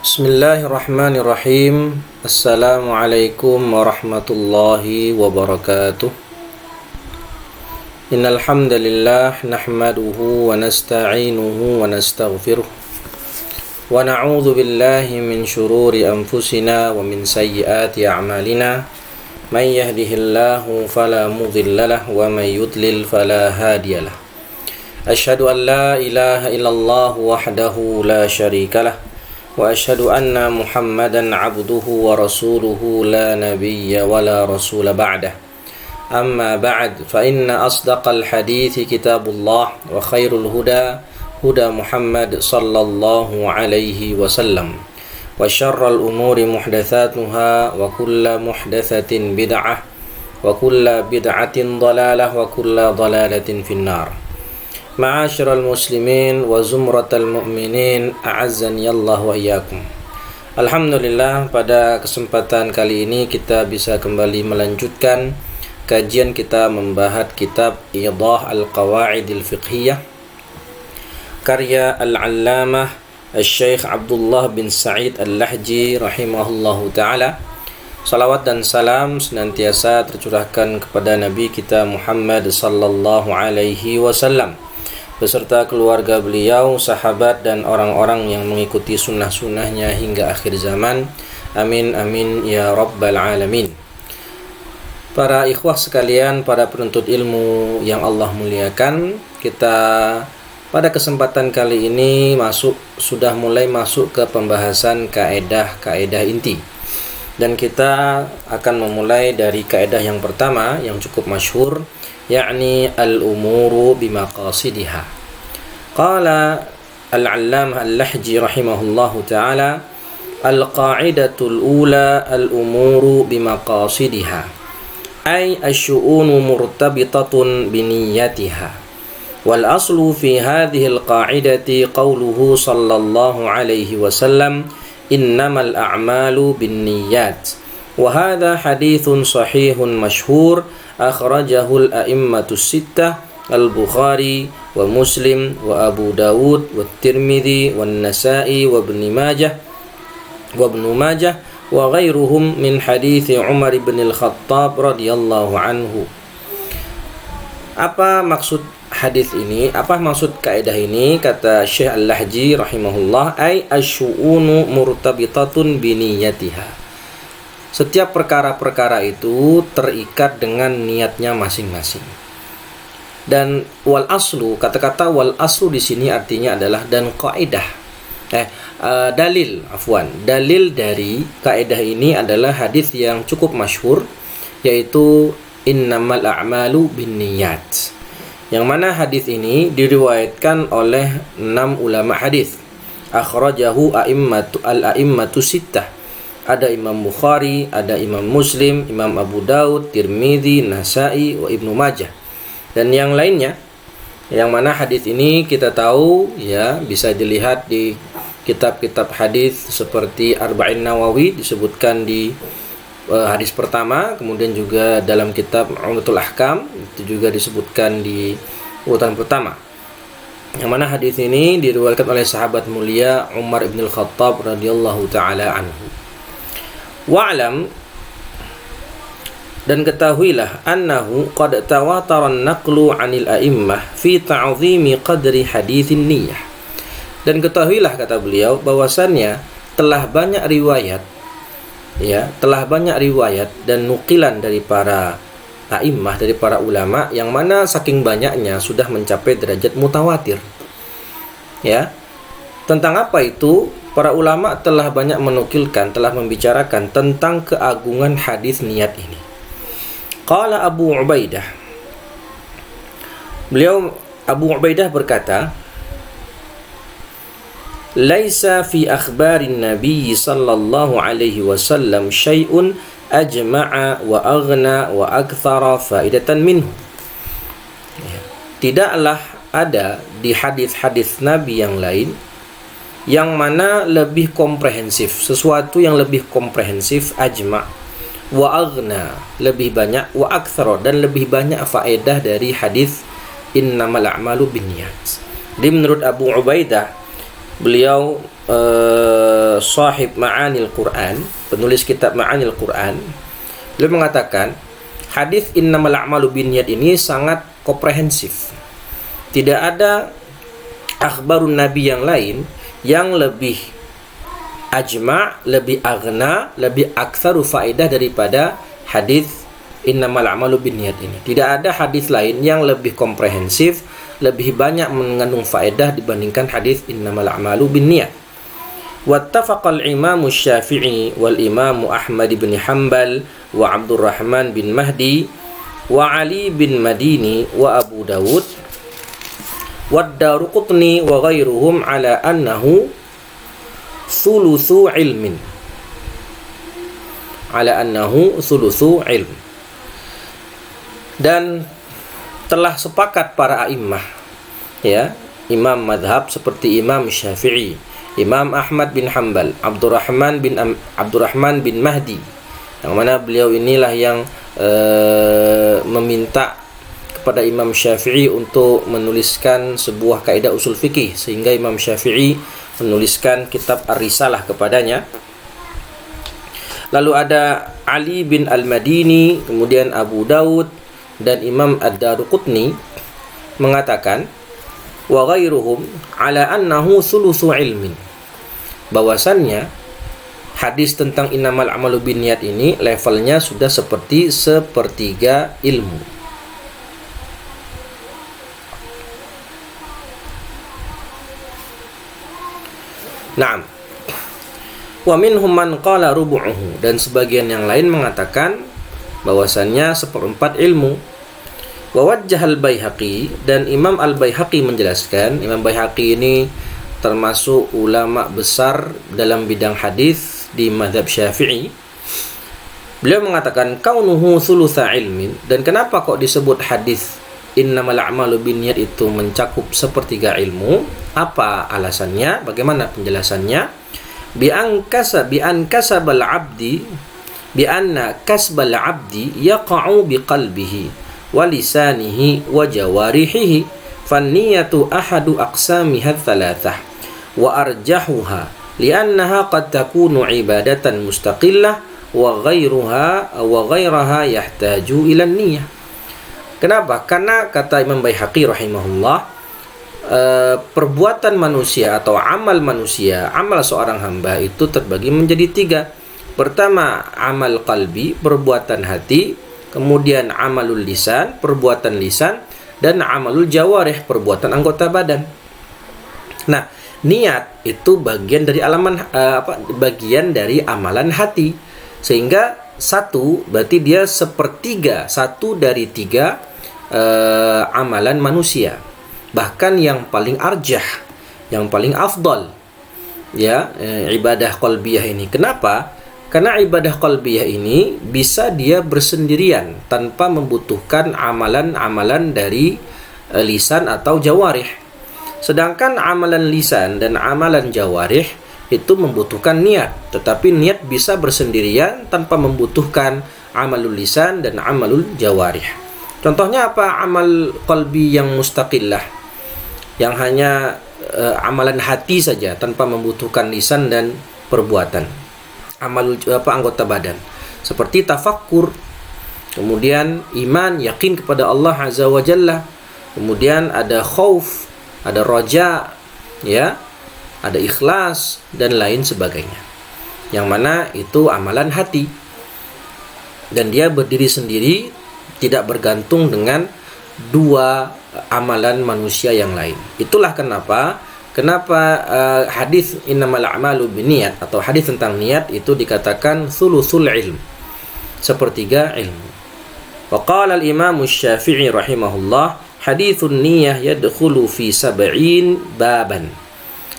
Bismillahirrahmanirrahim. Assalamualaikum warahmatullahi wabarakatuh. Innal hamdalillah nahmaduhu wa nasta'inuhu wa nastaghfiruh wa na'udzu billahi min shururi anfusina wa min sayyiati a'malina. May yahdihillahu fala mudhillalah wa may yudlil fala hadiyalah. Asyhadu an la ilaha illallah wahdahu la syarikalah wa asyhadu anna Muhammadan abduhu wa rasuluhu la nabiyya wa la rasula ba'dah. Amma ba'd, fa inna asdaqal hadithi kitabullah wa khairul huda huda Muhammad sallallahu alaihi wasallam wa syarral umuri muhdatsatuha wa kullu muhdatsatin bid'ah wa kullu bid'atin dhalalah wa kullu dhalalatin finnar. Ma'asyiral muslimin wa zumratal mu'minin, a'azzani Allah wa iyyakum. Alhamdulillah, pada kesempatan kali ini kita bisa kembali melanjutkan kajian kita membahas kitab Idah al-Qawaidil Fiqhiyah karya Al-Allamah Al-Syeikh Abdullah bin Sa'id Al-Lahji rahimahullahu ta'ala. Salawat dan salam senantiasa tercurahkan kepada Nabi kita Muhammad sallallahu alaihi wasallam beserta keluarga beliau, sahabat, dan orang-orang yang mengikuti sunnah-sunnahnya hingga akhir zaman. Amin, amin, ya rabbal alamin. Para ikhwah sekalian, para penuntut ilmu yang Allah muliakan, kita pada kesempatan kali ini sudah mulai masuk ke pembahasan kaedah-kaedah inti. Dan kita akan memulai dari kaedah yang pertama yang cukup masyhur, yakni al-umuru bimaqasidiha. Qala al-allamah al-Lahji rahimahullahu ta'ala, al-qa'idatul ula al-umuru bimaqasidiha, ay asy-syu'unu murtabitatun biniyatiha. Wal aslu fi hadhihi al-qa'idati qawluhu sallallahu alaihi wasallam, innamal a'malu binniyat. Wa hadha hadithun sahihun masyhur akhrajahu al-a'immatu sittah al-Bukhari wa Muslim wa Abu Dawud wa Tirmidzi wa Nasa'i wa Ibnu Majah wa ghairuhum min hadithi Umar bin al-Khattab radhiyallahu anhu. Apa maksud hadis ini? Apa maksud kaidah ini? Kata Syekh Al-Lahji rahimahullah, ay asy-syu'unu murtabitatun biniyatiha. Setiap perkara-perkara itu terikat dengan niatnya masing-masing. Dan wal aslu, kata-kata wal aslu di sini artinya adalah dan kaidah. Dalil dari kaidah ini adalah hadis yang cukup masyhur, yaitu innamal a'malu binniyat. Yang mana hadis ini diriwayatkan oleh 6 ulama hadis. Akhrajahu al-a'immatu sittah. Ada Imam Bukhari, ada Imam Muslim, Imam Abu Dawud, Tirmidzi, Nasa'i, wa Ibnu Majah, dan yang lainnya. Yang mana hadis ini kita tahu ya bisa dilihat di kitab-kitab hadis seperti Arba'in Nawawi, disebutkan di hadis pertama, kemudian juga dalam kitab Umdatul Ahkam itu juga disebutkan di urutan pertama. Yang mana hadis ini diriwayatkan oleh sahabat mulia Umar bin al-Khattab radhiyallahu taala anhu. Wa'lam, dan ketahuilah, annahu qad tawatara an-naqlu 'anil a'immah fi ta'zimi qadri haditsin niyyah. Dan ketahuilah, kata beliau, bahwasannya telah banyak riwayat dan nukilan dari para a'immah, dari para ulama, yang mana saking banyaknya sudah mencapai derajat mutawatir. Ya. Tentang apa itu? Para ulama telah banyak menukilkan, telah membicarakan tentang keagungan hadis niat ini. Qala Abu Ubaidah. Abu Ubaidah berkata, laisa fi akhbarin Nabi sallallahu alaihi wasallam syai'un ajma'a wa aghna wa akthara faidatan minhu. Tidaklah ada di hadis-hadis Nabi yang lain yang mana lebih komprehensif, sesuatu yang lebih komprehensif, ajma', wa aghna, lebih banyak, wa akthara, dan lebih banyak faedah dari hadis innamal a'malu binniyat. Jadi menurut Abu Ubaidah, beliau sahib Ma'anil Quran, penulis kitab Ma'anil Quran, beliau mengatakan hadis innamal a'malu binniyat ini sangat komprehensif. Tidak ada akhbarun nabi yang lain yang lebih ajma', lebih aghna, lebih aktsaru faedah daripada hadis innamal a'malu binniyat ini. Tidak ada hadis lain yang lebih komprehensif, lebih banyak mengandung faedah dibandingkan hadis innamal a'malu binniyat. Wattafaqal Imam Syafi'i wal Imam Ahmad bin Hanbal wa Abdurrahman bin Mahdi wa Ali bin Madini wa Abu Dawud wa Daruqutni wa ghairuhum ala annahu thuluthu ilmin. Ala annahu thuluthu ilm. Dan telah sepakat para a'immah, ya, imam madhab seperti Imam Syafi'i, Imam Ahmad bin Hanbal, Abdurrahman bin Mahdi, yang mana beliau inilah yang meminta kepada Imam Syafi'i untuk menuliskan sebuah kaidah usul fikih, sehingga Imam Syafi'i menuliskan kitab Ar-Risalah kepadanya. Lalu ada Ali bin Al-Madini, kemudian Abu Dawud dan Imam Ad-Daruqutni mengatakan wa ghairuhum ala annahu thuluthu ilmin, bahwasannya hadis tentang innamal a'malu binniyat ini levelnya sudah seperti sepertiga ilmu. Naam. Wa minhum man qala rubu'uhu, dan sebagian yang lain mengatakan bahwasannya seperempat ilmu. Wa wajjahal Baihaqi, dan Imam Al-Baihaqi menjelaskan, Imam Baihaqi ini termasuk ulama besar dalam bidang hadis di mazhab Syafi'i. Beliau mengatakan kaunuhu thulutha ilmin, dan kenapa kok disebut hadis innamal a'malu binniyat itu mencakup sepertiga ilmu? Apa alasannya? Bagaimana penjelasannya? Bi an kasabal abdi bi anna kasbal abdi yaqa'u bi qalbihi wa lisanihi wa jawarihihi fanniyatu ahadu aqsamiha thalathah wa arjahuha li'annaha qad takunu ibadatan mustaqillah wa ghayraha yahtaju ila niyyah. Kenapa? Karena kata Imam Baihaqi rahimahullah, perbuatan manusia atau amal manusia, amal seorang hamba itu terbagi menjadi tiga. Pertama, amal qalbi, perbuatan hati, kemudian amalul lisan, perbuatan lisan, dan amalul jawarih, perbuatan anggota badan. Nah, niat itu bagian dari bagian dari amalan hati, sehingga satu berarti dia sepertiga, satu dari tiga amalan manusia. Bahkan yang paling arjah, yang paling afdal, ya, ibadah qalbiyah ini. Kenapa? Karena ibadah qalbiyah ini bisa dia bersendirian tanpa membutuhkan amalan-amalan dari lisan atau jawarih. Sedangkan amalan lisan dan amalan jawarih itu membutuhkan niat, tetapi niat bisa bersendirian tanpa membutuhkan amalul lisan dan amalul jawarih. Contohnya apa? Amal qalbi yang mustaqillah, yang hanya amalan hati saja tanpa membutuhkan lisan dan perbuatan, anggota badan, seperti tafakkur, kemudian iman, yakin kepada Allah Azza wa Jalla, kemudian ada khauf, ada roja, ya, ada ikhlas dan lain sebagainya, yang mana itu amalan hati dan dia berdiri sendiri, tidak bergantung dengan dua amalan manusia yang lain. Itulah kenapa hadis innamal a'malu binniyat atau hadis tentang niat itu dikatakan thuluthul ilm, sepertiga ilmu. Wa qala al-Imam Syafi'i rahimahullah, hadithun niyyah yadkhulu fi 70 baban.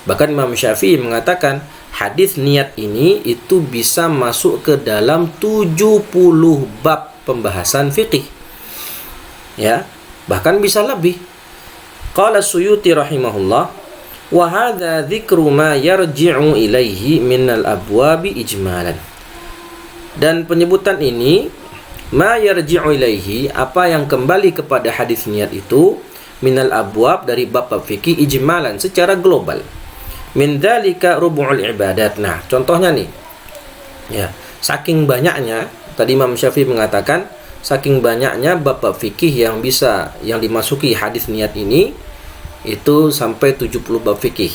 Bahkan Imam Syafi'i mengatakan hadis niat ini itu bisa masuk ke dalam 70 bab pembahasan fikih. Ya, bahkan bisa lebih. Qala Suyuti rahimahullah, wa hadza dzikru ma yarji'u ilaihi minal abwabi ijmalan. Dan penyebutan ini ma yarji'u ilaihi, apa yang kembali kepada hadis niat itu, minal abwab, dari bab-bab fikih, ijmalan, secara global. Min dzalika rubu'ul ibadat. Nah, contohnya nih. Ya, saking banyaknya tadi Imam Syafi'i mengatakan saking banyaknya bab-bab fikih yang dimasuki hadis niat ini itu sampai 70 bab fikih.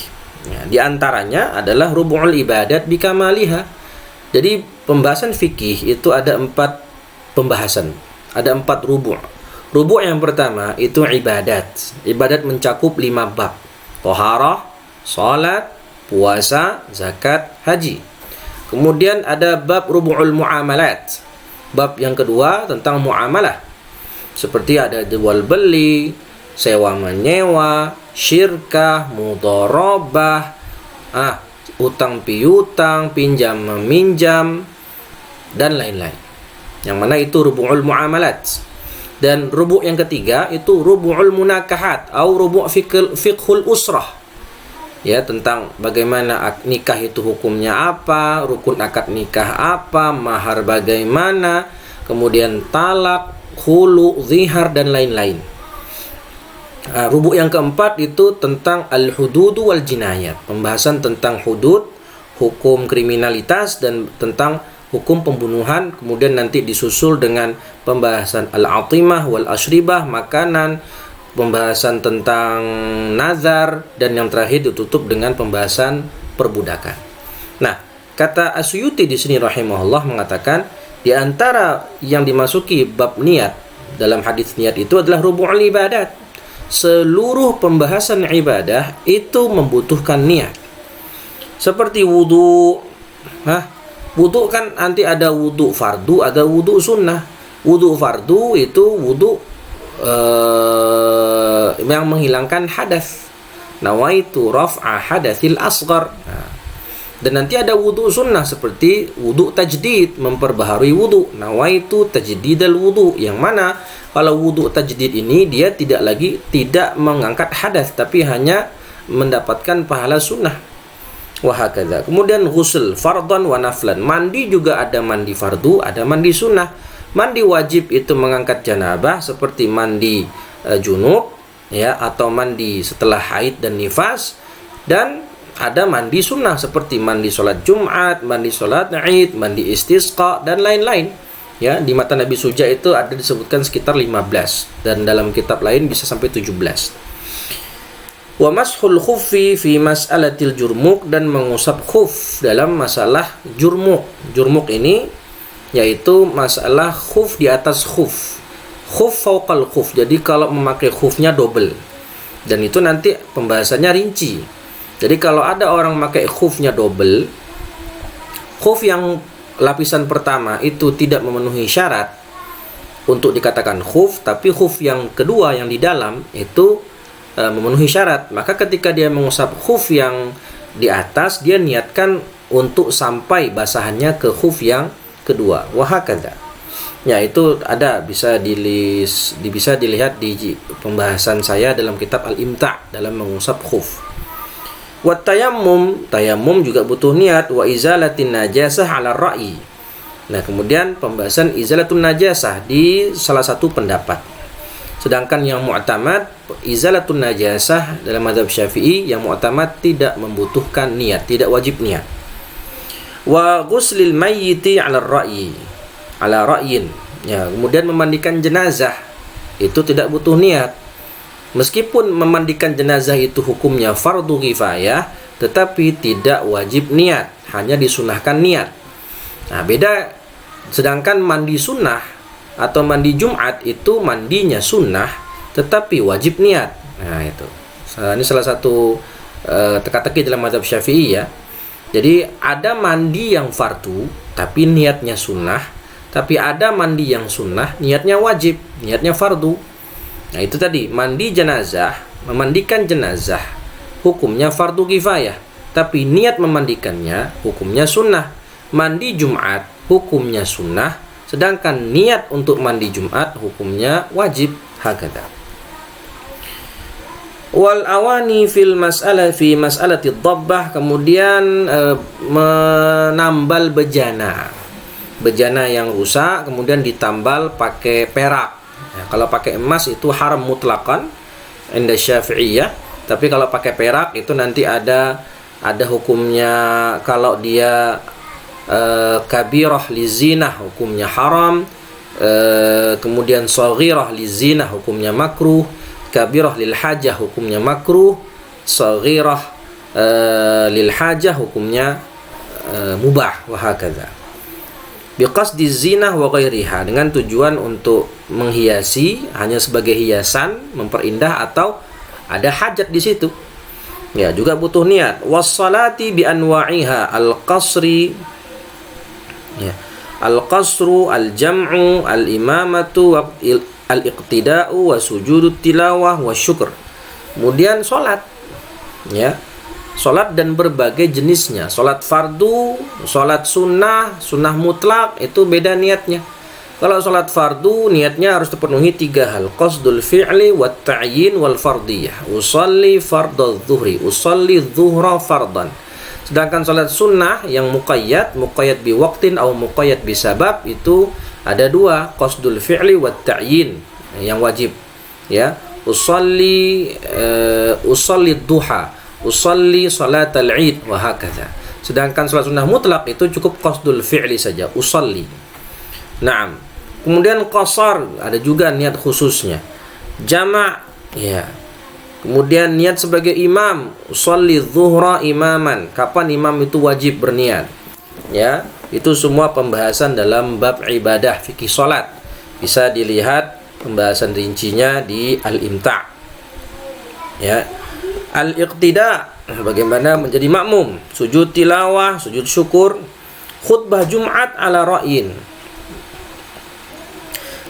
Ya, di antaranya adalah rubu'ul ibadat bikamaliha. Jadi pembahasan fikih itu ada 4 pembahasan. Ada 4 rubu'. Rubu' yang pertama itu ibadat. Ibadat mencakup 5 bab. Thaharah, salat, puasa, zakat, haji. Kemudian ada bab rubu'ul muamalat. Bab yang kedua tentang muamalah. Seperti ada jual beli, sewa menyewa, syirkah, mudharabah, utang piutang, pinjam meminjam, dan lain-lain. Yang mana itu rubu'ul muamalat. Dan rubu' yang ketiga itu rubu'ul munakahat atau rubu' fiqhul usrah. Ya, tentang bagaimana nikah itu hukumnya apa, rukun akad nikah apa, mahar bagaimana, kemudian talak, khulu, zihar, dan lain-lain. Rubu' yang keempat itu tentang al-hududu wal jinayat. Pembahasan tentang hudud, hukum kriminalitas, dan tentang hukum pembunuhan. Kemudian nanti disusul dengan pembahasan al-atimah wal ashribah, makanan, pembahasan tentang nazar, dan yang terakhir ditutup dengan pembahasan perbudakan. Nah, kata As-Suyuti di sini rahimahullah mengatakan di antara yang dimasuki bab niat dalam hadis niat itu adalah rubu'ul ibadat. Seluruh pembahasan ibadah itu membutuhkan niat. Seperti wudu. Wudu kan nanti ada wudu fardu, ada wudu sunnah. Wudu fardu itu wudu yang menghilangkan hadas. Nawaitu raf'a hadatsil asghar. Dan nanti ada wudu sunnah seperti wudu tajdid, memperbaharui wudu. Nawaitu tajdidal wudu, yang mana kalau wudu tajdid ini dia tidak mengangkat hadas, tapi hanya mendapatkan pahala sunnah. Wahakadha. Kemudian ghusl fardhan wa naflan. Mandi juga ada mandi fardu, ada mandi sunnah. Mandi wajib itu mengangkat janabah seperti mandi junub, ya, atau mandi setelah haid dan nifas. Dan ada mandi sunnah seperti mandi sholat Jumat, mandi sholat Id, mandi istisqa, dan lain-lain. Ya, di mata Nabi Suja itu ada disebutkan sekitar 15, dan dalam kitab lain bisa sampai 17. Wa mashul khuffi fi mas'alatil jurmuk, dan mengusap khuf dalam masalah jurmuk. Jurmuk ini yaitu masalah khuf di atas khuf. Khuf fauqal khuf. Jadi kalau memakai khufnya double. Dan itu nanti pembahasannya rinci. Jadi kalau ada orang memakai khufnya double, khuf yang lapisan pertama itu tidak memenuhi syarat untuk dikatakan khuf, tapi khuf yang kedua yang di dalam itu memenuhi syarat. Maka ketika dia mengusap khuf yang di atas, dia niatkan untuk sampai basahannya ke khuf yang kedua. Wahakadha. Ya, itu ada bisa dilihat di pembahasan saya dalam kitab Al-Imta' dalam mengusap khuf. Wa tayammum juga butuh niat. Wa izalatin najasah ala ra'i. Nah, kemudian pembahasan izalatun najasah di salah satu pendapat. Sedangkan yang mu'tamad, izalatun najasah dalam mazhab Syafi'i, yang mu'tamad tidak membutuhkan niat, tidak wajib niat. Wa ghuslil mayyiti ala ra'yin. Ya, kemudian memandikan jenazah itu tidak butuh niat. Meskipun memandikan jenazah itu hukumnya fardu kifayah, tetapi tidak wajib niat, hanya disunahkan niat. Nah, beda. Sedangkan mandi sunnah atau mandi Jumat itu mandinya sunnah, tetapi wajib niat. Nah, itu. Ini salah satu teka-teki dalam mazhab Syafi'i, ya. Jadi ada mandi yang fardu, tapi niatnya sunnah. Tapi ada mandi yang sunnah, niatnya wajib, niatnya fardu. Nah, itu tadi, mandi jenazah, memandikan jenazah hukumnya fardu kifayah, tapi niat memandikannya hukumnya sunnah. Mandi Jumat hukumnya sunnah, sedangkan niat untuk mandi Jumat hukumnya wajib. Hakada. Wal awani fi mas'alati dhabbah, kemudian menambal bejana yang rusak kemudian ditambal pakai perak. Nah, kalau pakai emas itu haram mutlaqan inda Syafi'iyah, tapi kalau pakai perak itu nanti ada ada hukumnya kalau dia kabirah lizinah hukumnya haram, kemudian saghirah lizinah hukumnya makruh, kabirah lil hajah hukumnya makruh, saghirah lil hajah hukumnya mubah, wa hakadha. Biqasdi zinah wa ghairiha, dengan tujuan untuk menghiasi, hanya sebagai hiasan, memperindah, atau ada hajat di situ. Ya, juga butuh niat. Wassalati bi anwa'iha al-qasri, ya, al-qasru, al-jam'u, al-imamatu, al-iqtida'u, wa sujudut tilawah, wa syukr. Kemudian sholat, ya, sholat dan berbagai jenisnya. Sholat fardu, sholat sunnah, sunnah mutlak, itu beda niatnya. Kalau sholat fardu, niatnya harus terpenuhi 3 hal. Qasdul fi'li, wat ta'yin, wal fardiyah. Usalli fardal zuhri, usalli zuhra fardan. Sedangkan sholat sunnah yang muqayyad bi waqtin atau muqayyad bi sabab, itu ada 2, qasdul fi'li wat ta'yin, yang wajib, ya. Usalli duha, usalli salatal id, wa hakadha. Sedangkan salat sunnah mutlak itu cukup qasdul fi'li saja, usalli. Naam. Kemudian qasar, ada juga niat khususnya. Jama', ya. Kemudian niat sebagai imam, usalli zuhra imaman. Kapan imam itu wajib berniat? Ya, itu semua pembahasan dalam bab ibadah fikih salat. Bisa dilihat pembahasan rincinya di Al-Imta'. Ya. Al-iqtida, bagaimana menjadi makmum, sujud tilawah, sujud syukur, khutbah Jumat ala ra'yin.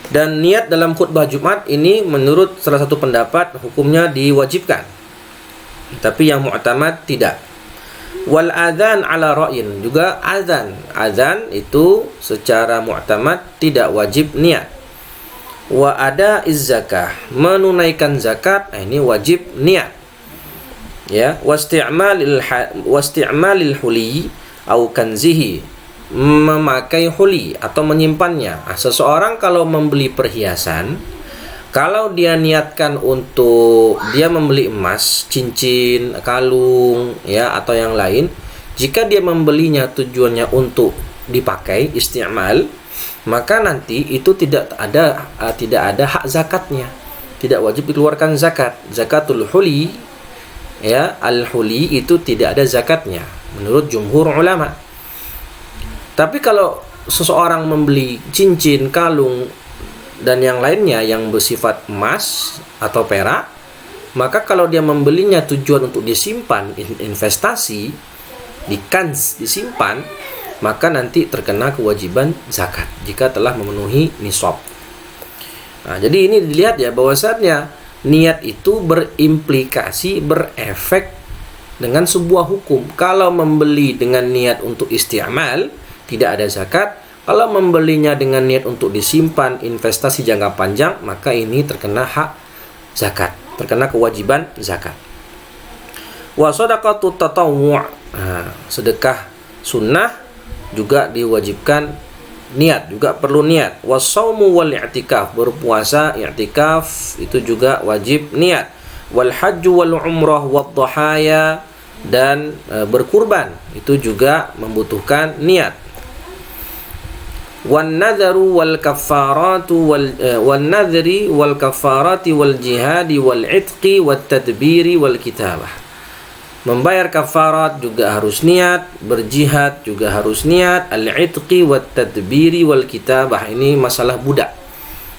Dan niat dalam khutbah Jumat ini menurut salah satu pendapat hukumnya diwajibkan, tapi yang mu'tamad tidak. Wal adzan ala ra'yin, juga azan itu secara mu'tamad tidak wajib niat. Wa ada zakah, menunaikan zakat, ini wajib niat. Ya, wasti'malil huli au kanzihi, memakai huli atau menyimpannya. Seseorang kalau membeli perhiasan, kalau dia niatkan untuk dia membeli emas, cincin, kalung, ya, atau yang lain, jika dia membelinya tujuannya untuk dipakai, isti'mal, maka nanti itu tidak ada hak zakatnya, tidak wajib dikeluarkan zakat. Zakatul huli, ya, al-huli itu tidak ada zakatnya menurut jumhur ulama. Tapi kalau seseorang membeli cincin, kalung, dan yang lainnya yang bersifat emas atau perak, maka kalau dia membelinya tujuan untuk disimpan, investasi, di kanz, disimpan, maka nanti terkena kewajiban zakat jika telah memenuhi nisab. Nah, jadi ini dilihat ya, bahwasannya niat itu berimplikasi, berefek dengan sebuah hukum. Kalau membeli dengan niat untuk isti'mal, tidak ada zakat. Kalau membelinya dengan niat untuk disimpan, investasi jangka panjang, maka ini terkena hak zakat, terkena kewajiban zakat. Wa shadaqatut tatawwu', sedekah sunnah juga diwajibkan niat, juga perlu niat. Wasaumu wal i'tikaf, berpuasa, i'tikaf itu juga wajib niat. Wal hajju wal umrah wad dhahaya, dan berkurban itu juga membutuhkan niat. Wan nadharu wal kafaratu wal nadhri wal kafarati wal jihadi wal itqi wat tadbiri wal kitabah. Membayar kafarat juga harus niat, berjihad juga harus niat, al-itqi wat tadbiri wal kitabah, ini masalah budak.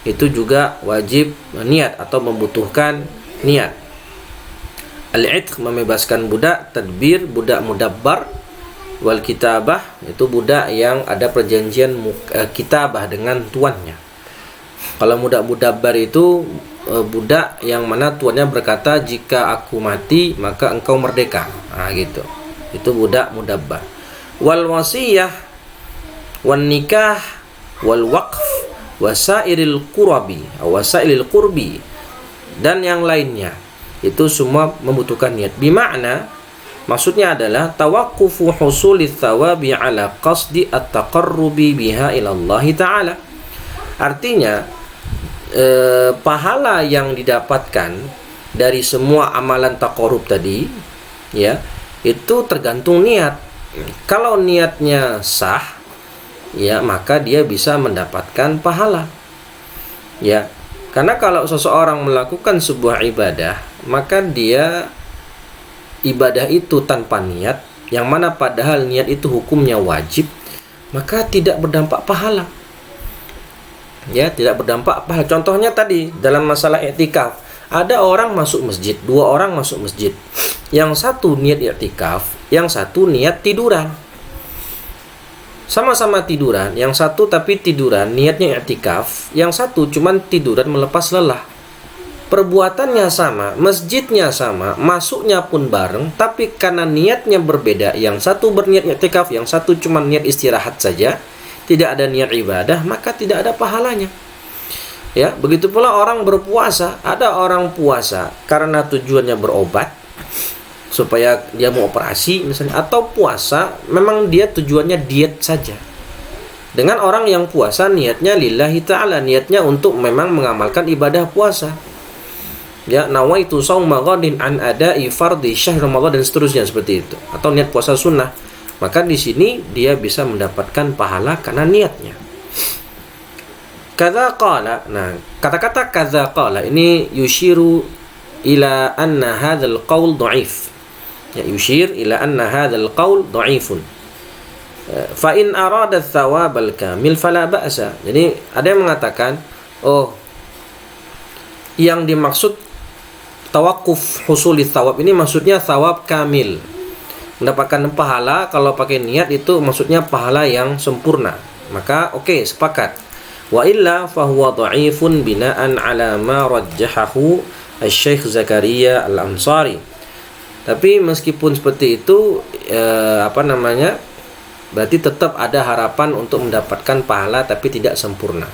Itu juga wajib niat atau membutuhkan niat. Al-itq membebaskan budak, tadbir budak mudabbar, wal kitabah itu budak yang ada perjanjian kitabah dengan tuannya. Kalau budak mudabbar itu budak yang mana tuannya berkata, jika aku mati maka engkau merdeka. Nah, gitu. Itu budak mudabbar. Wal wasiyah wan nikah wal waqf wasairil qurbi dan yang lainnya. Itu semua membutuhkan niat. Bimakna, maksudnya adalah tawaqqufu husulit thawabi ala qasdi at-taqarrubi biha ila Allah Ta'ala. Artinya pahala yang didapatkan dari semua amalan taqarrub tadi, ya, Itu tergantung niat. Kalau niatnya sah, ya maka dia bisa mendapatkan pahala. Ya, karena kalau seseorang melakukan sebuah ibadah, maka dia ibadah itu tanpa niat, yang mana padahal niat itu hukumnya wajib, maka tidak berdampak pahala. Ya, tidak berdampak pahala. Contohnya tadi dalam masalah i'tikaf, ada orang masuk masjid, 2 orang masuk masjid. Yang satu niat i'tikaf, yang satu niat tiduran. Sama-sama tiduran, yang satu tapi tiduran niatnya i'tikaf, yang satu cuman tiduran melepas lelah. Perbuatannya sama, masjidnya sama, masuknya pun bareng, tapi karena niatnya berbeda, yang satu berniat i'tikaf, yang satu cuman niat istirahat saja, tidak ada niat ibadah, maka tidak ada pahalanya. Ya, begitu pula orang berpuasa, ada orang puasa karena tujuannya berobat, supaya dia mau operasi misalnya, atau puasa memang dia tujuannya diet saja. Dengan orang yang puasa niatnya lillahi ta'ala, niatnya untuk memang mengamalkan ibadah puasa. Ya, nawaitu shauma ghadin an ada'i fardhi syahr Ramadan dan seterusnya seperti itu, atau niat puasa sunnah. Maka di sini dia bisa mendapatkan pahala karena niatnya. Kadza qala. Nah, kata-kata kadza qala ini yushiru ila anna hadzal qaul dhaif. Ya, yushir ila anna hadzal qaul dhaifun. Fa in arada tsawab al-kamil fala ba'sa. Jadi ada yang mengatakan, oh, yang dimaksud tawakuf husuli tsawab ini maksudnya tsawab kamil. Mendapatkan pahala kalau pakai niat itu maksudnya pahala yang sempurna. Maka oke, sepakat. Wa illa fahuwa dha'ifun bina'an ala ma rajjahahu Syekh Zakaria Al-Ansari. Tapi meskipun seperti itu, berarti tetap ada harapan untuk mendapatkan pahala tapi tidak sempurna.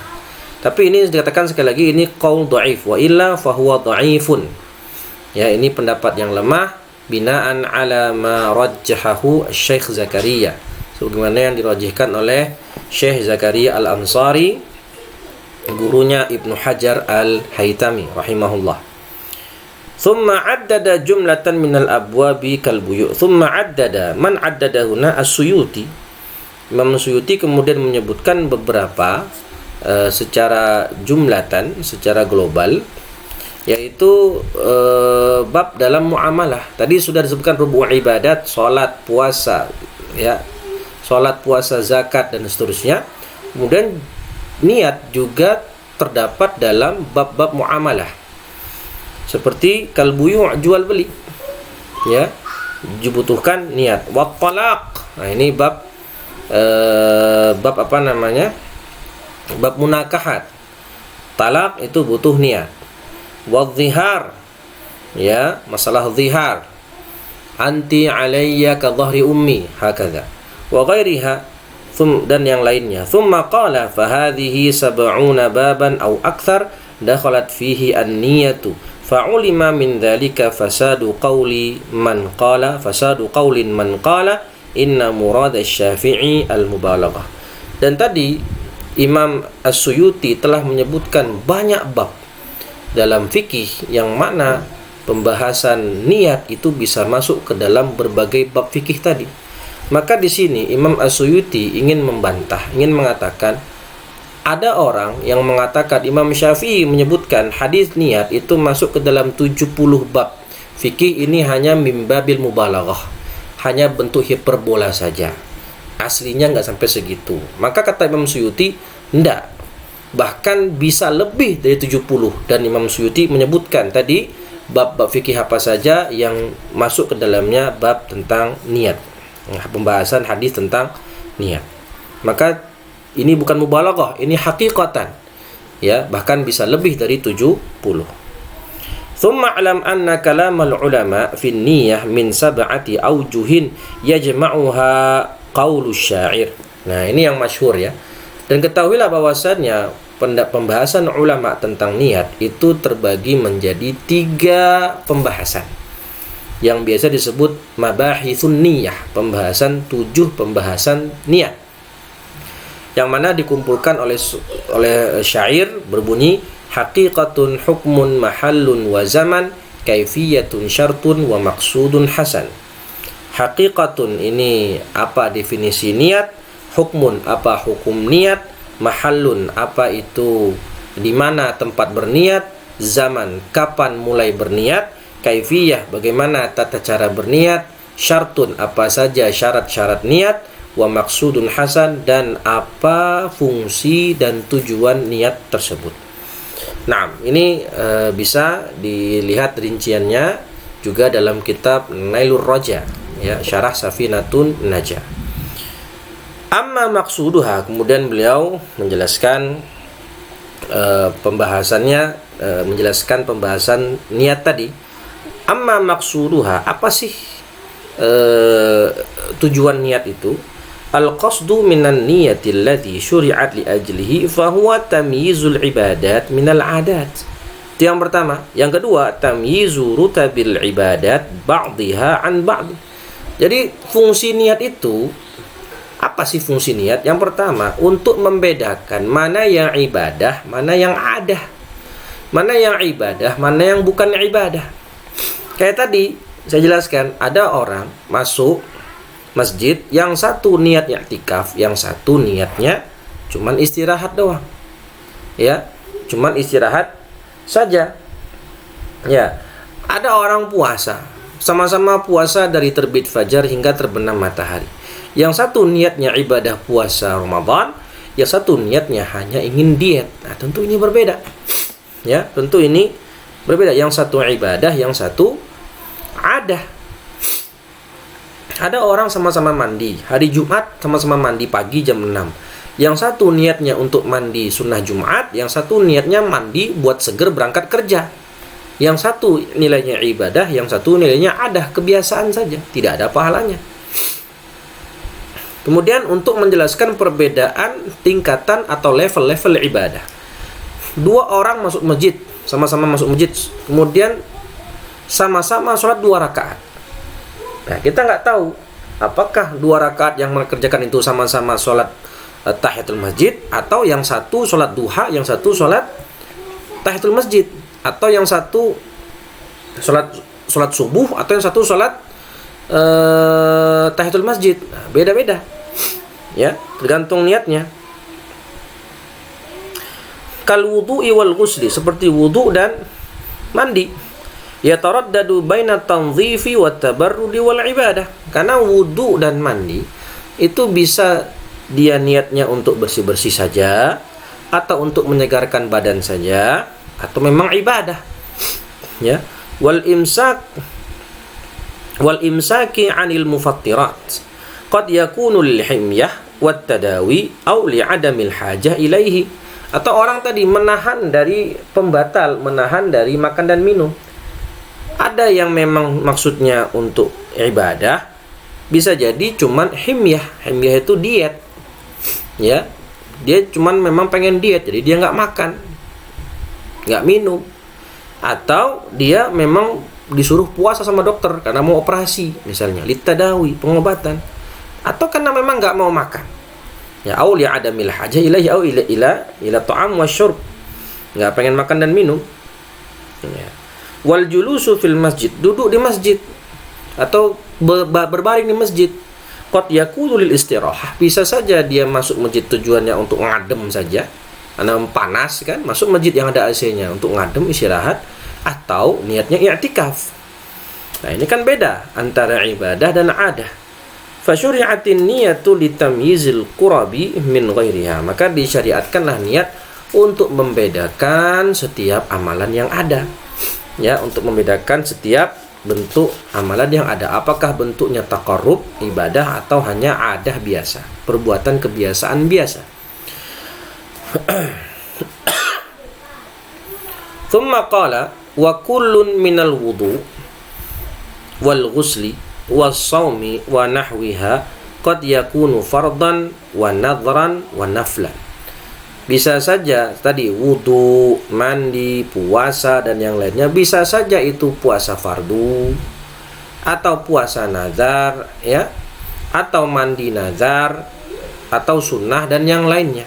Tapi ini dikatakan sekali lagi, ini qaul dha'if. Wa illa fahuwa dha'ifun. Ya, ini pendapat yang lemah bina'an ala ma rajjahahu Syekh Zakaria, sebagaimana yang dirajihkan oleh Syekh Zakaria Al-Ansari, gurunya Ibnu Hajar Al-Haytami rahimahullah. Thumma addada jumlatan minal abwabi kal buyu'. Thumma addada, man addada huna as-Suyuti. Imam Suyuti kemudian menyebutkan beberapa secara jumlatan, secara global, yaitu bab dalam muamalah. Tadi sudah disebutkan rubu' ibadat, salat, puasa, ya. Salat, puasa, zakat dan seterusnya. Kemudian niat juga terdapat dalam bab-bab muamalah, seperti kalbuyu' jual beli, ya, dibutuhkan niat. Wa talaq, nah ini bab bab munakahat, talak itu butuh niat. Wa dhihar, ya, masalah dhihar, anti alayya ka dhahri ummi, hakadha wa ghairiha, dan yang lainnya. Thumma qala fa hadhihi 70 baban aw akthar dakhalat fihi an-niyatu fa ulima min dhalika fasadu qawlin man qala inna murad asy-Syafi'i al-mubalaghah. Dan tadi Imam As-Suyuti telah menyebutkan banyak bab dalam fikih yang mana pembahasan niat itu bisa masuk ke dalam berbagai bab fikih tadi. Maka di sini Imam As-Suyuti ingin membantah, ingin mengatakan ada orang yang mengatakan Imam Syafi'i menyebutkan hadis niat itu masuk ke dalam 70 bab fikih, ini hanya mimbabil mubalaghah, hanya bentuk hiperbola saja. Aslinya nggak sampai segitu. Maka kata Imam Suyuti, enggak, bahkan bisa lebih dari 70. Dan Imam Suyuti menyebutkan tadi bab-bab fikih apa saja yang masuk ke dalamnya bab tentang niat, pembahasan hadis tentang niat. Maka ini bukan mubalaghah, ini hakikatan, ya, bahkan bisa lebih dari 70. Thumma alam anna kalamal ulama fi niyyah min sab'ati awjuhin yajma'uha qaulu syair. Nah, ini yang masyhur, ya. Dan ketahuilah bahwasannya pembahasan ulama tentang niat itu terbagi menjadi 3 pembahasan yang biasa disebut mabahithun niyah, pembahasan 7 pembahasan niat, yang mana dikumpulkan oleh syair berbunyi haqiqatun hukmun mahallun wa zaman kaifiyatun syartun wa maqsudun hasan. Haqiqatun, ini apa definisi niat. Hukmun, apa hukum niat. Mahallun, apa itu di mana tempat berniat. Zaman, kapan mulai berniat. Kaifiyah, bagaimana tata cara berniat. Syartun, apa saja syarat-syarat niat. Wa maksudun hasan, dan apa fungsi dan tujuan niat tersebut. Nah, ini bisa dilihat rinciannya juga dalam kitab Nailur Raja, ya, Syarah Safinatun Najah. Amma maksuduha, kemudian beliau menjelaskan pembahasannya, menjelaskan pembahasan niat tadi. Amma maksuduha, apa sih tujuan niat itu? Al-qasdu minan niyati allati syuri'at li ajlihi fahuwa tamyizul ibadat minal adat. Itu yang pertama. Yang kedua, tamyizu rutabil ibadat ba'dhiha an ba'd. Jadi fungsi niat itu, apa sih fungsi niat? Yang pertama, untuk membedakan mana yang ibadah, mana yang adah. Mana yang ibadah, mana yang bukan ibadah. Kayak tadi saya jelaskan, ada orang masuk masjid, yang satu niatnya i'tikaf, yang satu niatnya cuman istirahat doang. Ya, cuman istirahat saja. Ya, ada orang puasa, sama-sama puasa dari terbit fajar hingga terbenam matahari. Yang satu niatnya ibadah puasa Ramadan, yang satu niatnya hanya ingin diet. Nah, tentu ini berbeda. Ya, tentu ini berbeda. Yang satu ibadah, yang satu adah. Ada orang sama-sama mandi hari Jumat, sama-sama mandi pagi jam 6. Yang satu niatnya untuk mandi sunnah Jumat, yang satu niatnya mandi buat seger berangkat kerja. Yang satu nilainya ibadah, yang satu nilainya ada kebiasaan saja, tidak ada pahalanya. Kemudian untuk menjelaskan perbedaan tingkatan atau level-level ibadah. Dua orang masuk masjid, sama-sama masuk masjid, kemudian sama-sama sholat 2 rakaat. Nah, kita nggak tahu apakah 2 rakaat yang mereka kerjakan itu sama-sama sholat tahiyatul masjid, atau yang satu sholat duha, yang satu sholat tahiyatul masjid, atau yang satu sholat subuh, atau yang satu sholat tahiyatul masjid. Nah, beda-beda, ya, tergantung niatnya. Kal wudu'i wal ghusli, seperti wudu dan mandi. Yataraddadu baina tanzifi wa tabarrudi wal ibadah. Karena wudu dan mandi itu bisa dia niatnya untuk bersih-bersih saja, atau untuk menyegarkan badan saja, atau memang ibadah. Ya, wal imsaki 'anil mufattirat qad yakunu lil himyah wat tadawi aw li 'adamil hajah ilaihi. Atau orang tadi menahan dari pembatal, menahan dari makan dan minum. Ada yang memang maksudnya untuk ibadah, bisa jadi cuman himyah. Himyah itu diet. Ya, dia cuman memang pengen diet, jadi dia nggak makan, nggak minum. Atau dia memang disuruh puasa sama dokter karena mau operasi, misalnya litadawi, pengobatan. Atau karena memang nggak mau makan. Ya, au li adamil hajah ilaihi au ila ta'am wasyurb. Nggak pengen makan dan minum. Ya. Wal julusu fil masjid, duduk di masjid atau berbaring di masjid. Qad yakunu lil istirahah, bisa saja dia masuk masjid tujuannya untuk ngadem saja, karena panas kan, masuk masjid yang ada AC-nya untuk ngadem, istirahat, atau niatnya i'tikaf. Nah, ini kan beda antara ibadah dan adah. Fasyuri'atin niyatu litamyizil qurabi min ghairiha, maka disyariatkanlah niat untuk membedakan setiap amalan yang ada. Ya, untuk membedakan setiap bentuk amalan yang ada, apakah bentuknya taqarrub, ibadah, atau hanya adah biasa, perbuatan kebiasaan biasa. Thumma qala wa kullun minal wudu wal ghusli was shaumi wa nahwiha qad yakunu fardan wa nadhran wa naflan. Bisa saja tadi wudu, mandi, puasa dan yang lainnya, bisa saja itu puasa fardu atau puasa nazar, ya, atau mandi nazar atau sunnah dan yang lainnya.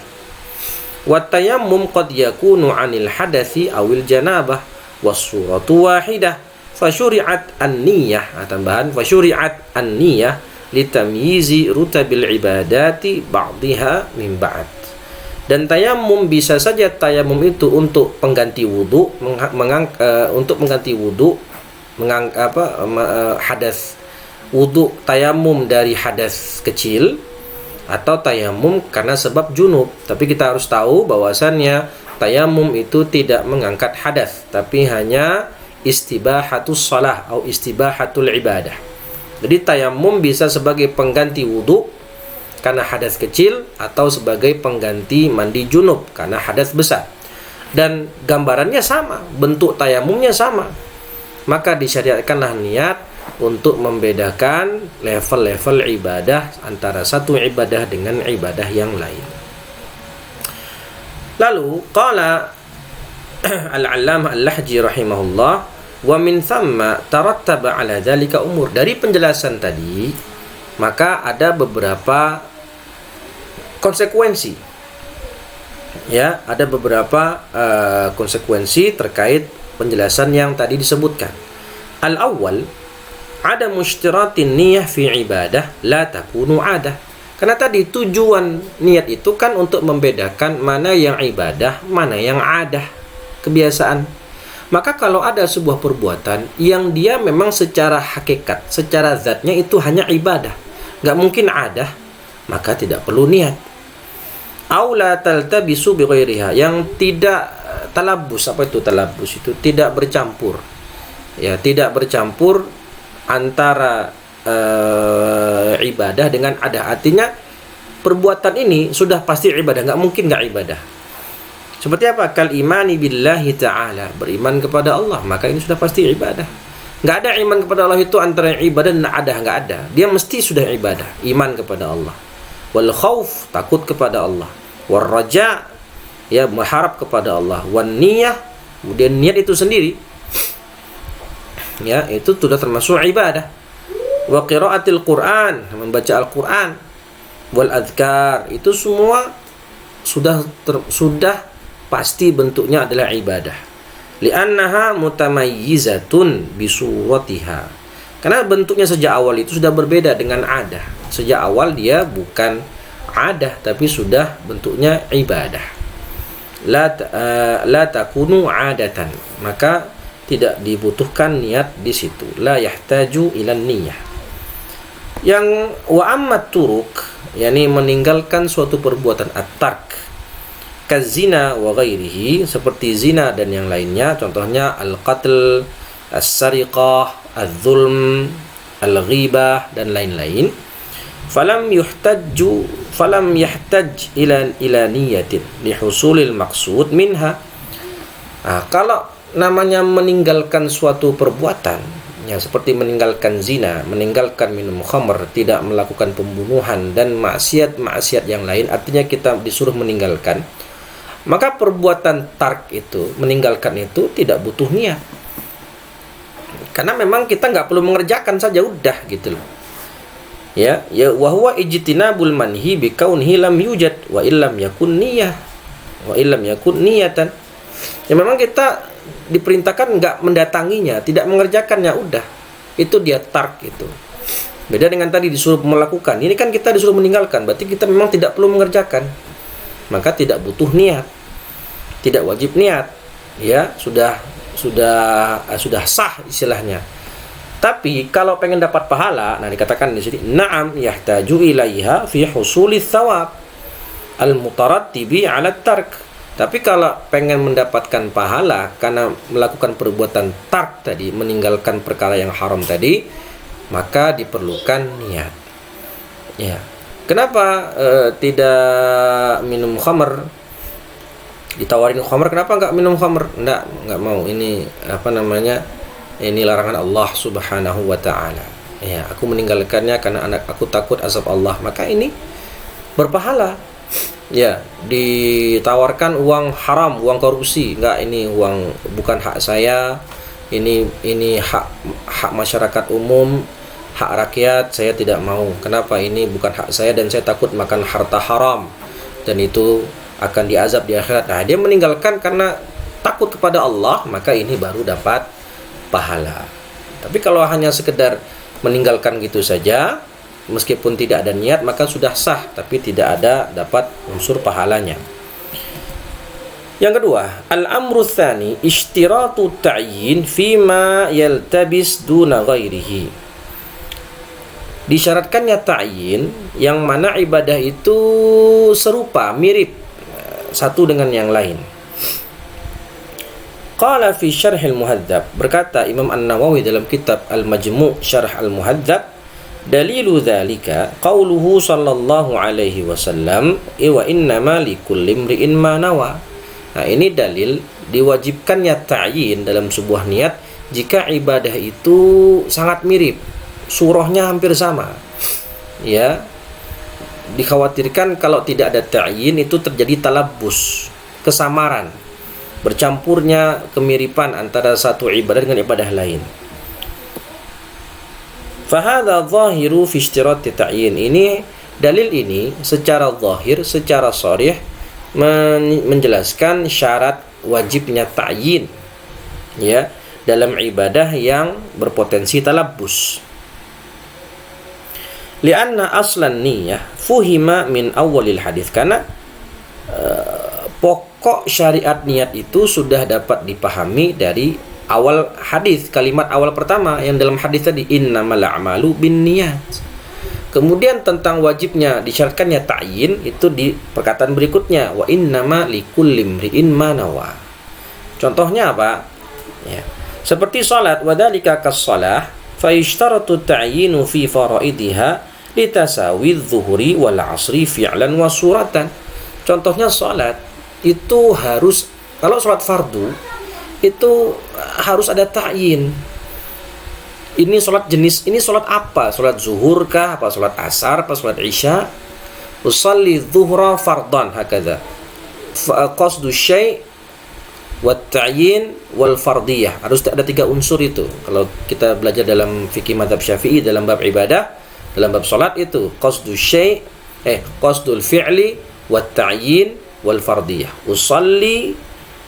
Wa tayammum qad yakunu 'anil hadathi awil janabah was suratu wahidah fasyuri'at an-niyah, tambahan fasyuri'at an-niyah litamyizi rutabil ibadati ba'dihha min ba'd. Dan tayamum bisa saja tayamum itu untuk pengganti wudu, untuk mengganti wudu, hadas wudu, tayamum dari hadas kecil, atau tayamum karena sebab junub. Tapi kita harus tahu bahwasannya tayamum itu tidak mengangkat hadas, tapi hanya istibahatus shalah atau istibahatul ibadah. Jadi tayamum bisa sebagai pengganti wudu karena hadas kecil, atau sebagai pengganti mandi junub karena hadas besar. Dan gambarannya sama, bentuk tayamumnya sama. Maka disyariatkanlah niat untuk membedakan level-level ibadah antara satu ibadah dengan ibadah yang lain. Lalu qala al-allamah al-lahji rahimahullah, wa min thamma tarattaba ala dzalika umur. Dari penjelasan tadi, maka ada beberapa konsekuensi. Ya, ada beberapa konsekuensi terkait penjelasan yang tadi disebutkan. Al-awwal, ada mushtiratin niyah fi ibadah la takunu adah. Karena tadi tujuan niat itu kan untuk membedakan mana yang ibadah, mana yang adah, kebiasaan. Maka kalau ada sebuah perbuatan yang dia memang secara hakikat, secara zatnya itu hanya ibadah, nggak mungkin adah, maka tidak perlu niat. Aula taltabisu bi ghairiha, yang tidak talabus. Apa itu talabus? Itu tidak bercampur. Ya, tidak bercampur antara ibadah dengan adah. Artinya perbuatan ini sudah pasti ibadah, nggak mungkin nggak ibadah. Seperti apa? Kal imani billahi ta'ala, beriman kepada Allah, maka ini sudah pasti ibadah. Nggak ada iman kepada Allah itu antara ibadah dan adah, nggak ada. Dia mesti sudah ibadah, iman kepada Allah. Wal khauf, takut kepada Allah. Wal raja, ya mengharap kepada Allah. Wan niyah, kemudian niat itu sendiri, ya itu sudah termasuk ibadah. Wa qiraatil Qur'an, membaca Al-Qur'an. Wal adhkar, itu semua sudah pasti bentuknya adalah ibadah. Li'annaha mutamayyizatun bisuratiha. Karena bentuknya sejak awal itu sudah berbeda dengan adah. Sejak awal dia bukan adah, tapi sudah bentuknya ibadah. La takunu adatan, maka tidak dibutuhkan niat di situ. La yahtaju ilan niyah. Yang wa ammat turuk, yakni meninggalkan suatu perbuatan at-tark, kazina wa ghairihi, seperti zina dan yang lainnya, contohnya al-qatl, as-sariqah, az-zulm, al-ghibah dan lain-lain. Falam yahtaj ila niyatin li husulil maqsud minha. Kalau namanya meninggalkan suatu perbuatan, ya seperti meninggalkan zina, meninggalkan minum khamr, tidak melakukan pembunuhan dan maksiat-maksiat yang lain, artinya kita disuruh meninggalkan. Maka perbuatan tark itu, meninggalkan itu tidak butuh niat. Karena memang kita nggak perlu mengerjakan saja, udah gitu loh. Ya wa huwa ijtinabul manhi bi kaunihi lam yujad wa illam yakun niyah wa illam yakun niyatan. Ya memang kita diperintahkan nggak mendatanginya, tidak mengerjakannya, udah. Itu dia tark itu. Beda dengan tadi disuruh melakukan. Ini kan kita disuruh meninggalkan, berarti kita memang tidak perlu mengerjakan. Maka tidak butuh niat. Tidak wajib niat. Ya, sudah sah istilahnya. Tapi kalau pengen dapat pahala, nah dikatakan di sini, na'am yahtaju ilaiha fi husulis thawab al-mutarattibi 'ala tark. Tapi kalau pengen mendapatkan pahala karena melakukan perbuatan tark tadi, meninggalkan perkara yang haram tadi, maka diperlukan niat. Ya. Kenapa tidak minum khamr? Ditawarin khamr, kenapa enggak minum khamr? Enggak mau. Ini ini larangan Allah Subhanahu wa taala. Ya, aku meninggalkannya karena anak aku takut azab Allah. Maka ini berpahala. Ya, ditawarkan uang haram, uang korupsi, enggak, ini uang bukan hak saya, ini hak masyarakat umum, hak rakyat, saya tidak mau. Kenapa? Ini bukan hak saya dan saya takut makan harta haram dan itu akan diazab di akhirat. Nah, dia meninggalkan karena takut kepada Allah, maka ini baru dapat pahala. Tapi kalau hanya sekedar meninggalkan gitu saja, meskipun tidak ada niat, maka sudah sah, tapi tidak ada dapat unsur pahalanya. Yang kedua, al-amru tsani ishtiratu ta'yin fima yaltabis duna ghairihi. Disyaratkannya ta'yin yang mana ibadah itu serupa, mirip satu dengan yang lain. Qala fi syarh al-muhadzab, berkata Imam An-Nawawi dalam kitab Al-Majmu' Syarh Al-Muhadzab, dalilu dzalika qauluhu sallallahu alaihi wasallam wa innama likulli imri'in ma nawa. Nah, ini dalil diwajibkannya ta'yin dalam sebuah niat jika ibadah itu sangat mirip, surahnya hampir sama. Ya. Dikhawatirkan kalau tidak ada ta'yin itu terjadi talabbus, kesamaran, bercampurnya kemiripan antara satu ibadah dengan ibadah lain. Fahadha zahiru fi ishtirati ta'yin. Ini dalil ini secara zahir, secara sharih menjelaskan syarat wajibnya ta'yin ya dalam ibadah yang berpotensi talabbus. Lianna aslan niyah fuhima min awalil hadis, karena pokok syariat niat itu sudah dapat dipahami dari awal hadis, kalimat awal pertama yang dalam hadis tadi, innamal a'malu binniyat. Kemudian tentang wajibnya disyaratkannya ta'yin itu di perkataan berikutnya, wa innama likulli imri'in ma nawa. Contohnya apa? Ya. Seperti salat, wa dzalika kas-shalah fa yushtaratu ta'yinu fi faraidiha litasawi adh-dhuhri wal 'ashri fi'lan wa suratan. Contohnya salat itu harus, kalau salat fardu itu harus ada ta'yin. Ini sholat jenis, ini sholat apa? Sholat zuhur kah? Apa sholat asar? Apa sholat isya? Usalli zuhra fardan hakadha. Qasdu syai' wat ta'yin wal fardiyah. Harus ada 3 unsur itu. Kalau kita belajar dalam fikih mazhab Syafi'i dalam bab ibadah, dalam bab sholat itu qasdu syai', qasdul fi'li wat ta'yin wal fardiyah. Usalli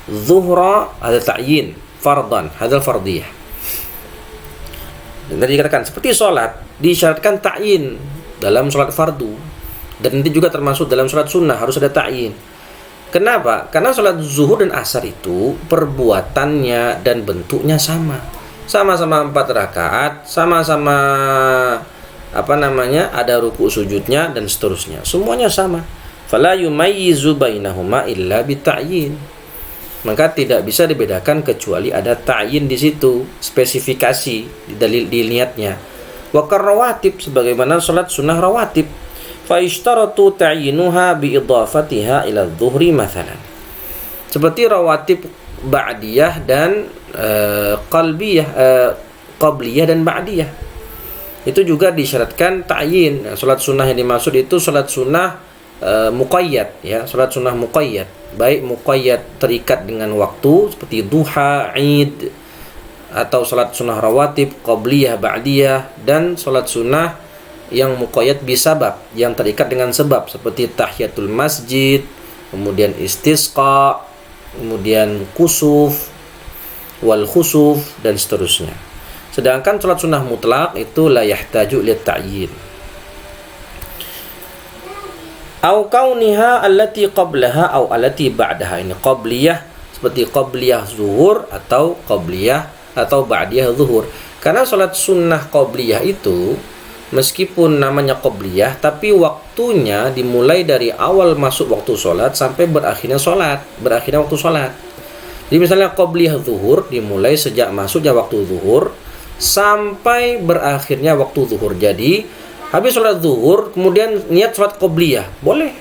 zuhra ada ta'yin, fardan hadal fardiyah. Dan tadi dikatakan seperti sholat disyaratkan ta'yin dalam sholat fardu, dan nanti juga termasuk dalam sholat sunnah harus ada ta'yin. Kenapa? Karena sholat zuhur dan asar itu perbuatannya dan bentuknya sama, sama-sama 4 rakaat, sama-sama ada ruku sujudnya dan seterusnya, semuanya sama. Fala yumayyizu bainahuma illa bita'yin. Maka tidak bisa dibedakan kecuali ada ta'yin di situ, spesifikasi di dalil di niatnya. Wa karrawatib, sebagaimana salat sunnah rawatib, fa ishtaratu ta'yinuha bi idafatiha ila adh-dhuhri mathalan. Seperti rawatib ba'diyah dan qabliyah dan ba'diyah. Itu juga disyaratkan ta'yin. Salat sunnah yang dimaksud itu salat sunnah muqayyad ya, salat sunnah muqayyad. Baik muqayyad terikat dengan waktu seperti duha, id, atau salat sunnah rawatib, qabliyah, ba'diyah, dan salat sunnah yang muqayyad bisabab, yang terikat dengan sebab seperti tahiyatul masjid, kemudian istisqa, kemudian kusuf, wal khusuf, dan seterusnya. Sedangkan salat sunnah mutlak itu la yahtaju lit ta'yin. Au kauniha allati qablaha au allati ba'daha. Ini qabliyah seperti qabliyah zuhur atau qabliyah atau ba'diyah zuhur. Karena salat sunnah qabliyah itu meskipun namanya qabliyah tapi waktunya dimulai dari awal masuk waktu salat sampai berakhirnya waktu salat. Jadi misalnya qabliyah zuhur dimulai sejak masuknya waktu zuhur sampai berakhirnya waktu zuhur. Jadi habis sholat zuhur, kemudian niat sholat qobliyah, boleh.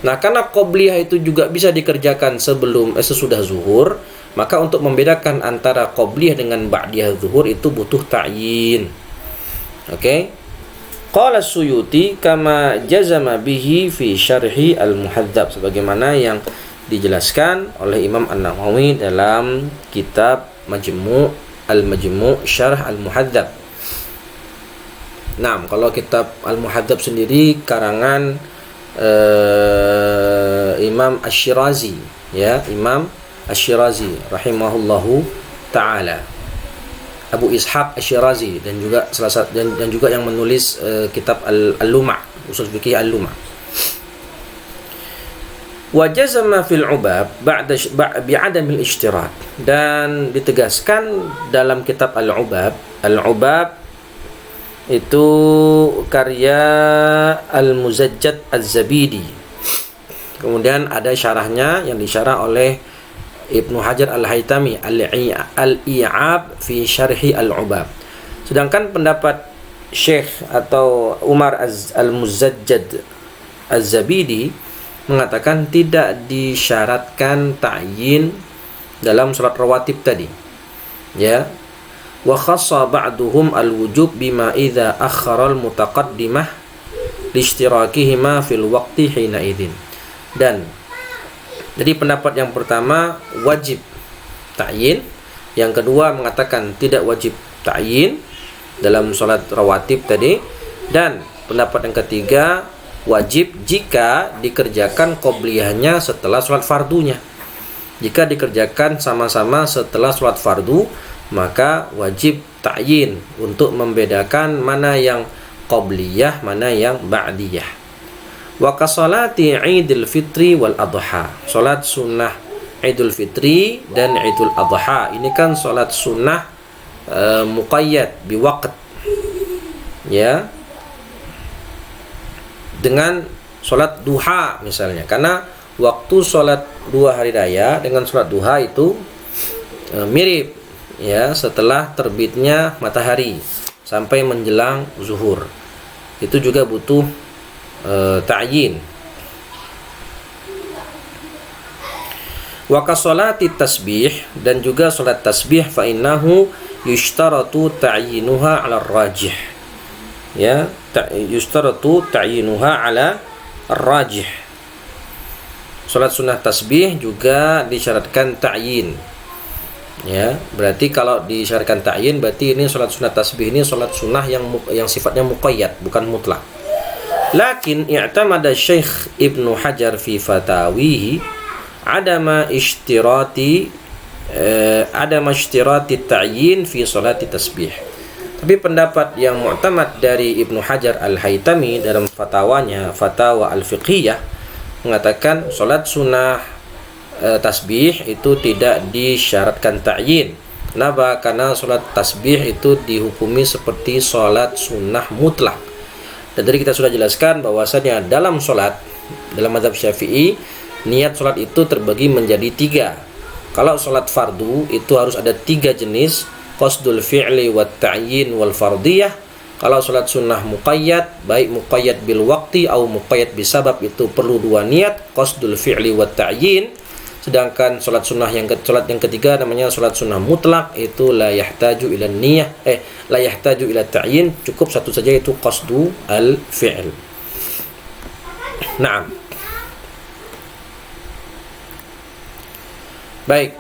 Nah, karena qobliyah itu juga bisa dikerjakan sesudah zuhur, maka untuk membedakan antara qobliyah dengan ba'diyah zuhur itu butuh ta'yin. Oke? Qala Suyuti kama jazama bihi fi syarhi al-muhadzab, sebagaimana yang dijelaskan oleh Imam An-Nawawi dalam kitab Al-Majmu' Syarh Al-Muhadzab. Nah, kalau kitab Al-Muhadzab sendiri karangan Imam Asy-Syirazi, ya, Imam Asy-Syirazi rahimahullahu taala. Abu Ishaq Asy-Syirazi, dan juga dan juga yang menulis kitab Al-Luma', usul fikih Al-Luma'. Wa jazama fil ubab ba'da bi'adam al-ishtirat, dan ditegaskan dalam kitab Al-Ubab itu karya Al-Muzajjad Az-Zabidi. Kemudian ada syarahnya yang disyarah oleh Ibnu Hajar Al-Haytami, Al-I'ab fi Syarhi Al-Ubab. Sedangkan pendapat Syekh atau Umar Al-Muzajjad Az-Zabidi mengatakan tidak disyaratkan ta'yin dalam salat rawatib tadi. Ya. Wa khassa ba'duhum al-wujub bima idza akhara al-mutaqaddimah liishtirakihima fil waqti hina idzin. Dan jadi pendapat yang pertama wajib ta'yin, yang kedua mengatakan tidak wajib ta'yin dalam salat rawatib tadi, dan pendapat yang ketiga wajib jika dikerjakan qobliyahnya setelah salat fardunya. Jika dikerjakan sama-sama setelah salat fardu, maka wajib ta'yin untuk membedakan mana yang qobliyah, mana yang ba'diyah. Wa kasolati Idul Fitri wal Adha. Salat sunnah Idul Fitri dan Idul Adha ini kan salat sunnah muqayyad biwaqt, ya, dengan salat duha misalnya, karena waktu salat dua hari raya dengan salat duha itu mirip, ya, setelah terbitnya matahari sampai menjelang zuhur. Itu juga butuh ta'yin. Wa kasolati tasbih, dan juga salat tasbih fa innahu yushtaratu ta'yinuha 'ala rajih. Ya, yushtaratu ta'yinuha 'ala rajih. Salat sunnah tasbih juga disyaratkan ta'yin. Ya, berarti kalau disyaratkan ta'yin berarti ini salat sunnah tasbih ini salat sunnah yang sifatnya muqayyad, bukan mutlak. Lakin i'tamada Syekh Ibnu Hajar fi fatawihi adama ishtirati ta'yin fi salati tasbih. Tapi pendapat yang mu'tamad dari Ibnu Hajar Al-Haytami dalam fatwanya, Fatwa Al-Fiqhiyah, mengatakan salat sunnah tasbih itu tidak disyaratkan ta'yin. Kenapa? Karena salat tasbih itu dihukumi seperti salat sunnah mutlak. Dan tadi kita sudah jelaskan bahwasanya dalam sholat, dalam mazhab Syafi'i, niat sholat itu terbagi menjadi 3. Kalau sholat fardu itu harus ada 3 jenis, qasdul fi'li wat ta'yin wal fardiyah. Kalau sholat sunnah muqayyad, baik muqayyad bil waqti atau muqayyad bisabab, itu perlu 2 niat, qasdul fi'li wat ta'yin. Sedangkan sholat yang ketiga namanya sholat sunnah mutlak, itu la yahtaju ila niyah, la yahtaju ila ta'yin, cukup satu saja, itu qasdu al-fi'l. Naam. Baik,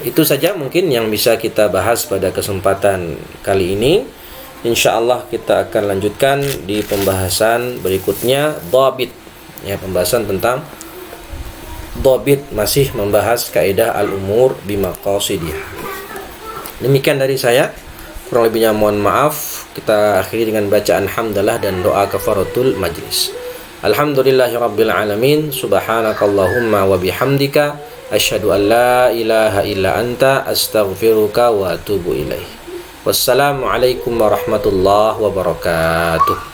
itu saja mungkin yang bisa kita bahas pada kesempatan kali ini. Insyaallah kita akan lanjutkan di pembahasan berikutnya, dhabit, ya, pembahasan tentang dhabit, masih membahas kaidah al-umur bimaqasidih. Demikian dari saya, kurang lebihnya mohon maaf. Kita akhiri dengan bacaan hamdalah dan doa kafaratul majlis. Alhamdulillahirabbil alamin, subhanakallahumma wa bihamdika asyhadu an la ilaha illa anta astaghfiruka wa atubu ilaih. Wassalamualaikum warahmatullahi wabarakatuh.